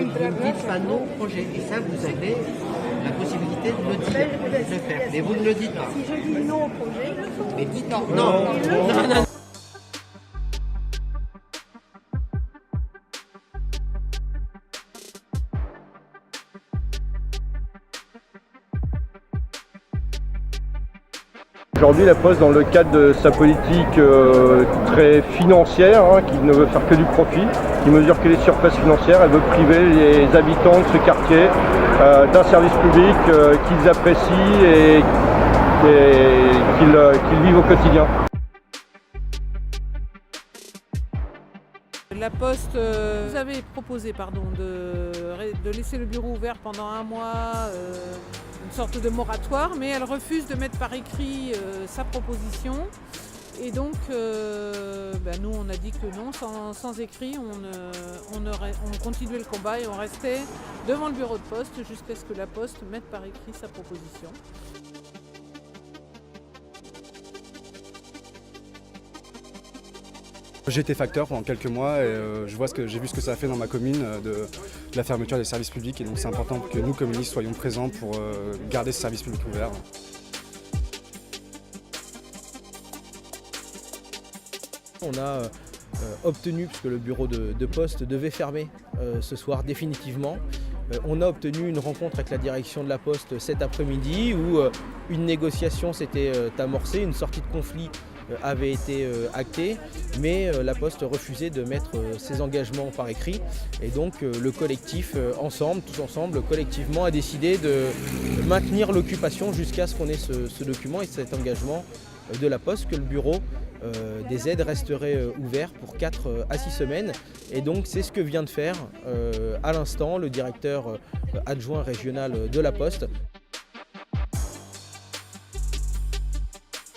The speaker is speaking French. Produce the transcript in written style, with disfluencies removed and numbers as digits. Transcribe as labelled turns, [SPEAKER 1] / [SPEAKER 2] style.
[SPEAKER 1] Vous ne dites pas non au projet. Et ça, vous avez la possibilité de le dire, de le faire. Mais vous ne le dites pas.
[SPEAKER 2] Si je dis non au projet, ils le font.
[SPEAKER 1] Mais dites non. Non.
[SPEAKER 3] Aujourd'hui, la Poste, dans le cadre de sa politique très financière, qui ne veut faire que du profit, qui mesure que les surfaces financières, elle veut priver les habitants de ce quartier d'un service public qu'ils apprécient et qu'ils vivent au quotidien.
[SPEAKER 4] La Poste vous avait proposé de laisser le bureau ouvert pendant un mois, une sorte de moratoire, mais elle refuse de mettre par écrit sa proposition. Et donc, nous on a dit que non, sans écrit, on continuait le combat et on restait devant le bureau de poste jusqu'à ce que la Poste mette par écrit sa proposition.
[SPEAKER 5] J'ai été facteur pendant quelques mois et j'ai vu ce que ça a fait dans ma commune de la fermeture des services publics, et donc c'est important que nous, communistes, soyons présents pour garder ce service public ouvert.
[SPEAKER 6] On a obtenu, puisque le bureau de poste devait fermer ce soir définitivement, on a obtenu une rencontre avec la direction de la Poste cet après-midi où une négociation s'était amorcée, une sortie de conflit avait été actée, mais la Poste refusait de mettre ses engagements par écrit, et donc le collectif tous ensemble, collectivement a décidé de maintenir l'occupation jusqu'à ce qu'on ait ce document et cet engagement de la Poste que le bureau des aides resterait ouvert pour 4 à 6 semaines, et donc c'est ce que vient de faire à l'instant le directeur adjoint régional de la Poste.